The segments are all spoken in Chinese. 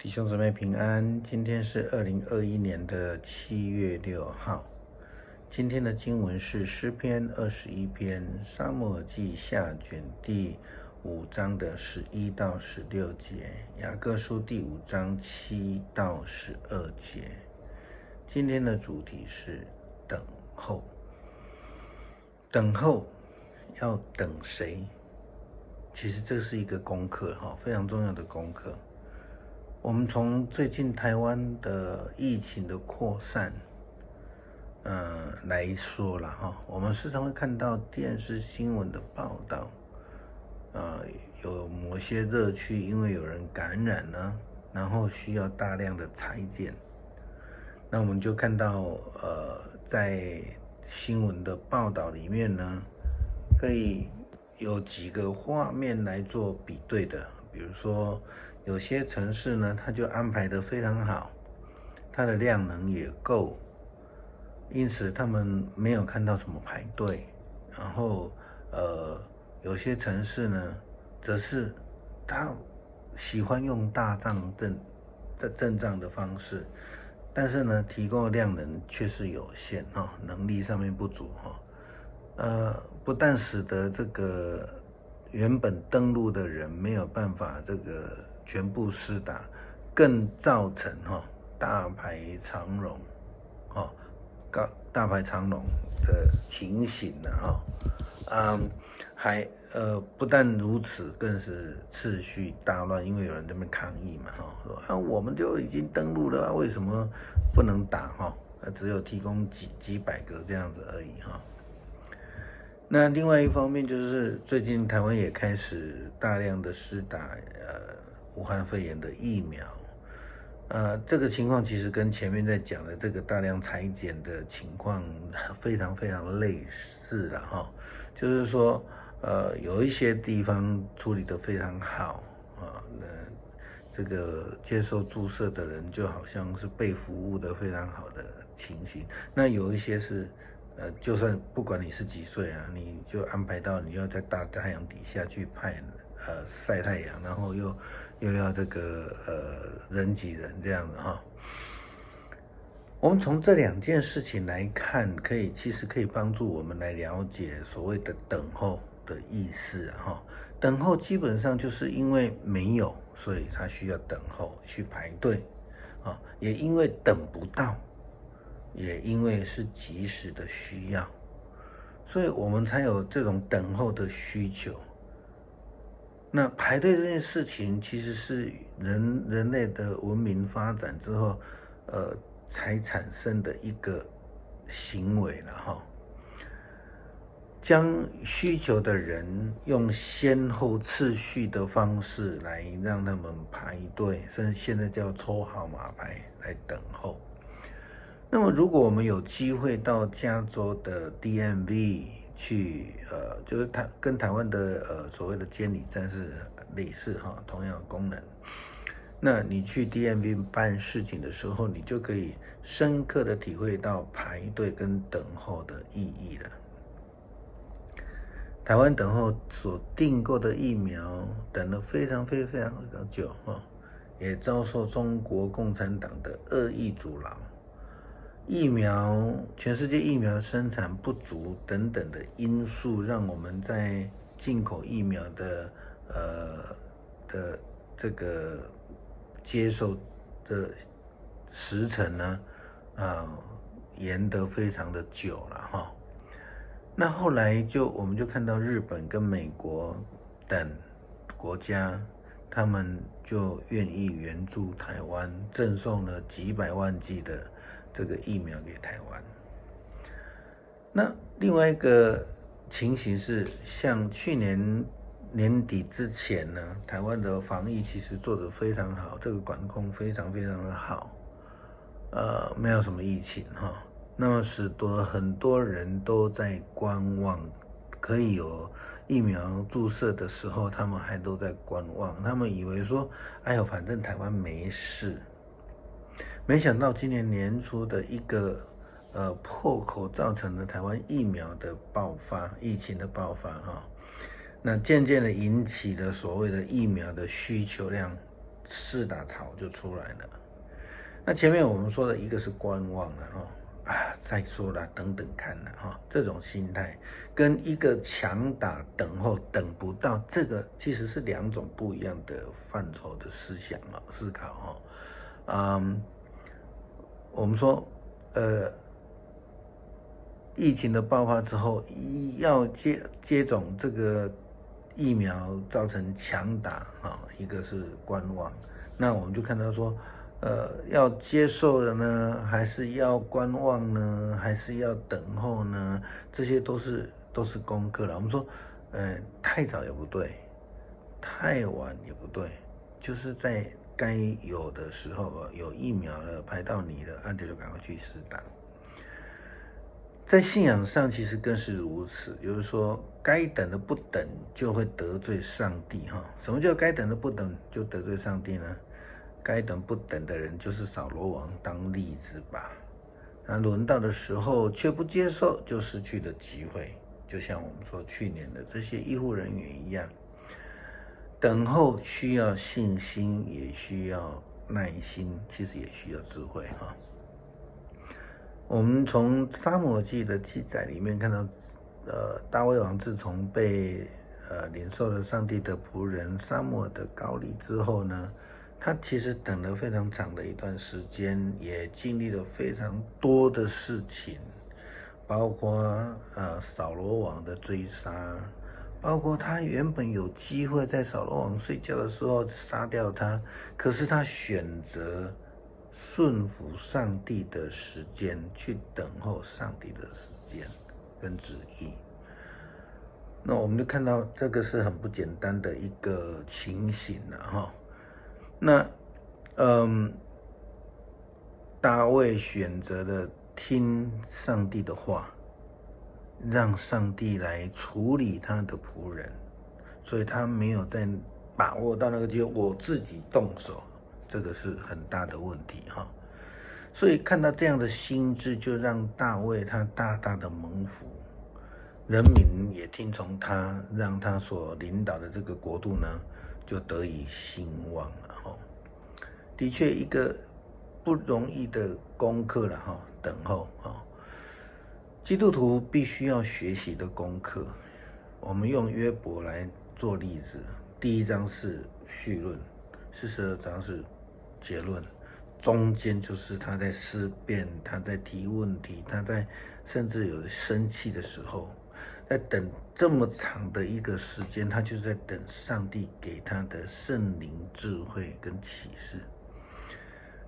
弟兄姊妹平安，今天是2021年的7月6号。今天的经文是诗篇21篇、撒母耳记下卷第5章的11到16节，雅各书第5章7到12节。今天的主题是等候。等候要等谁？其实这是一个功课，非常重要的功课。我们从最近台湾的疫情的扩散，来说了我们时常会看到电视新闻的报道，有某些热区因为有人感染呢，然后需要大量的裁剪，那我们就看到在新闻的报道里面呢，可以有几个画面来做比对的，比如说有些城市呢，它就安排得非常好，它的量能也够，因此他们没有看到什么排队。然后有些城市呢，则是他喜欢用大阵仗的方式，但是呢，提供的量能却是有限，能力上面不足，不但使得这个原本登陆的人没有办法这个全部施打，更造成大排长龙，大排长龙的情形不但如此，更是秩序大乱，因为有人在那边抗议嘛，说我们就已经登陆了，为什么不能打只有提供几百个这样子而已那另外一方面就是最近台湾也开始大量的施打武汉肺炎的疫苗，这个情况其实跟前面在讲的这个大量裁剪的情况非常非常类似了就是说有一些地方处理得非常好这个接受注射的人就好像是被服务的非常好的情形，那有一些是就算不管你是几岁你就安排到你要在大太阳底下去晒太阳，然后又要这个人挤人这样子我们从这两件事情来看，其实可以帮助我们来了解所谓的等候的意思等候基本上就是因为没有，所以他需要等候去排队也因为等不到，也因为是及时的需要，所以我们才有这种等候的需求。那排队这件事情其实是人类的文明发展之后才产生的一个行为了将需求的人用先后次序的方式来让他们排队，甚至现在叫抽号码牌来等候。那么如果我们有机会到加州的 DMV 去就是跟台湾的所谓的监理站是类似同样的功能，那你去 DMV 办事情的时候，你就可以深刻的体会到排队跟等候的意义了。台湾等候所订购的疫苗等了非常非常久也遭受中国共产党的恶意阻挠，全世界疫苗的生产不足等等的因素，让我们在进口疫苗的这个接受的时程呢延得非常的久了那后来我们就看到日本跟美国等国家，他们就愿意援助台湾，赠送了几百万剂的这个疫苗给台湾。那另外一个情形是，像去年年底之前呢，台湾的防疫其实做得非常好，这个管控非常非常的好，没有什么疫情那么使得很多人都在观望，可以有疫苗注射的时候，他们还都在观望，他们以为说反正台湾没事。没想到今年年初的一个破口，造成了台湾疫情的爆发那渐渐的引起了所谓的疫苗的需求量四大草就出来了。那前面我们说的一个是观望了再说了，等等看了这种心态跟一个强打等候等不到，这个其实是两种不一样的范畴的思想思考我们说疫情的爆发之后，要接种这个疫苗造成强打一个是观望，那我们就看到说要接受的呢，还是要观望呢，还是要等候呢？这些都是功课了。我们说，太早也不对，太晚也不对，就是在该有的时候有疫苗了，排到你了，那就赶快去施打。在信仰上其实更是如此，就是说该等的不等就会得罪上帝什么叫该等的不等就得罪上帝呢？该等不等的人就是扫罗王当例子吧。那轮到的时候却不接受，就失去了机会。就像我们说去年的这些医护人员一样，等候需要信心，也需要耐心，其实也需要智慧我们从撒母耳记的记载里面看到，大卫王自从被领受了上帝的仆人撒母耳的膏立之后呢，他其实等了非常长的一段时间，也经历了非常多的事情，包括扫罗王的追杀，包括他原本有机会在扫罗王睡觉的时候杀掉他，可是他选择顺服上帝的时间，去等候上帝的时间跟旨意。那我们就看到这个是很不简单的一个情形那大卫选择了听上帝的话，让上帝来处理他的仆人，所以他没有再把握到那个机会，我自己动手，这个是很大的问题所以看到这样的心智，就让大卫他大大的蒙福，人民也听从他，让他所领导的这个国度呢就得以兴旺了的确一个不容易的功课了等候基督徒必须要学习的功课。我们用约伯来做例子，第1章是序论，42章是结论，中间就是他在思辨，他在提问题，他在甚至有生气的时候，在等这么长的一个时间，他就在等上帝给他的圣灵智慧跟启示。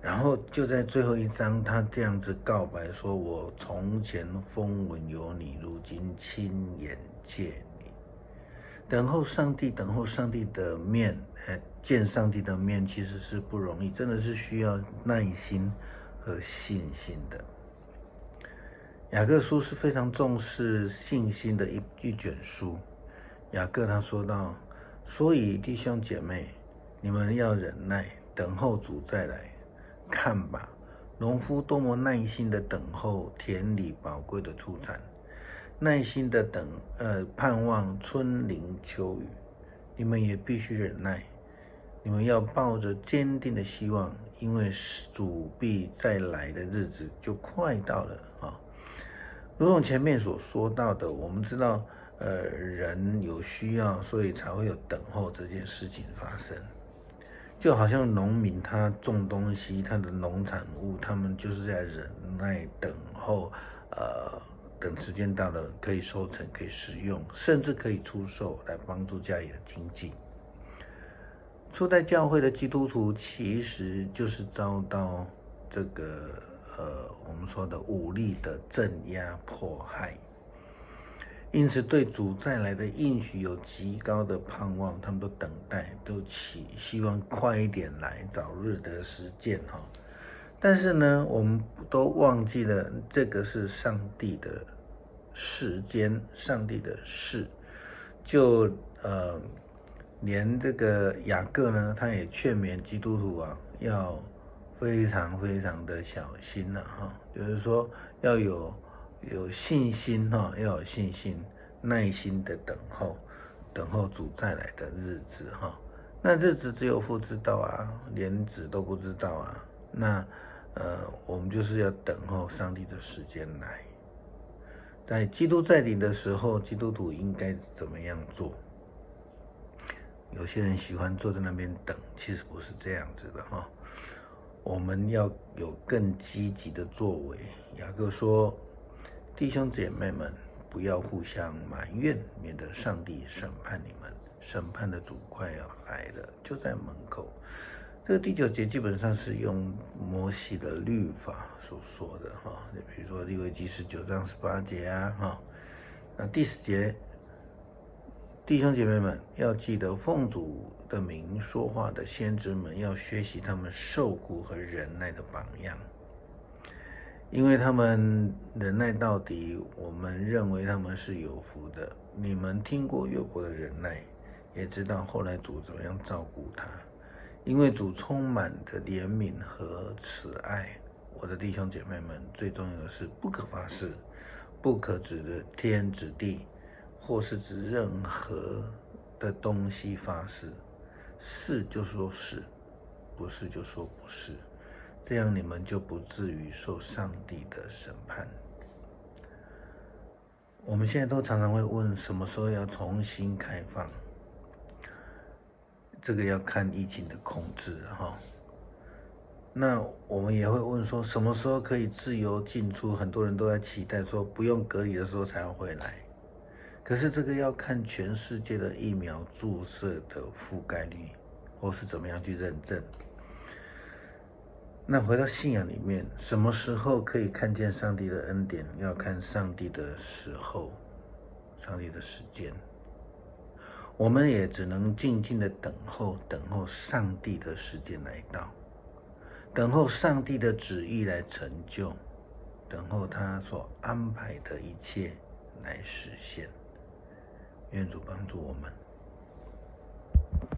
然后就在最后1章，他这样子告白说，我从前风闻有你，如今亲眼见你。等候上帝，等候上帝的面，见上帝的面其实是不容易，真的是需要耐心和信心的。雅各书是非常重视信心的一卷书。雅各他说到，所以弟兄姐妹，你们要忍耐，等候主再来。看吧，农夫多么耐心的等候田里宝贵的出产，耐心的盼望春霖秋雨。你们也必须忍耐，你们要抱着坚定的希望，因为主必再来的日子就快到了如同前面所说到的，我们知道人有需要，所以才会有等候这件事情发生。就好像农民他种东西，他的农产物，他们就是在忍耐等候，等时间到了可以收成，可以食用，甚至可以出售来帮助家里的经济。初代教会的基督徒其实就是遭到这个我们说的武力的镇压迫害，因此对主再来的应许有极高的盼望，他们都等待，都希望快一点来，早日的实践但是呢，我们都忘记了这个是上帝的时间，上帝的事。就连这个雅各呢，他也劝勉基督徒要非常非常的小心就是说要有信心要有信心，耐心的等候主再来的日子那日子只有父知道啊，连子都不知道啊。那我们就是要等候上帝的时间来。在基督在临的时候，基督徒应该怎么样做？有些人喜欢坐在那边等，其实不是这样子的哈。我们要有更积极的作为。雅各说：“弟兄姐妹们，不要互相埋怨，免得上帝审判你们。审判的主快要来了，就在门口。”这个第9节基本上是用摩西的律法所说的哈，就比如说利未记19章18节啊哈。那第10节，弟兄姐妹们要记得奉主的名说话的先知们，要学习他们受苦和忍耐的榜样，因为他们忍耐到底，我们认为他们是有福的。你们听过约伯的忍耐，也知道后来主怎么样照顾他。因为主充满的怜悯和慈爱，我的弟兄姐妹们，最重要的是不可发誓，不可指着天指地，或是指任何的东西发誓，是就说是，不是就说不是，这样你们就不至于受上帝的审判。我们现在都常常会问，什么时候要重新开放？这个要看疫情的控制哈。那我们也会问说，什么时候可以自由进出？很多人都在期待说，不用隔离的时候才要回来。可是这个要看全世界的疫苗注射的覆盖率，或是怎么样去认证。那回到信仰里面，什么时候可以看见上帝的恩典？要看上帝的时候，上帝的时间。我们也只能静静的等候上帝的时间来到，等候上帝的旨意来成就，等候他所安排的一切来实现。愿主帮助我们。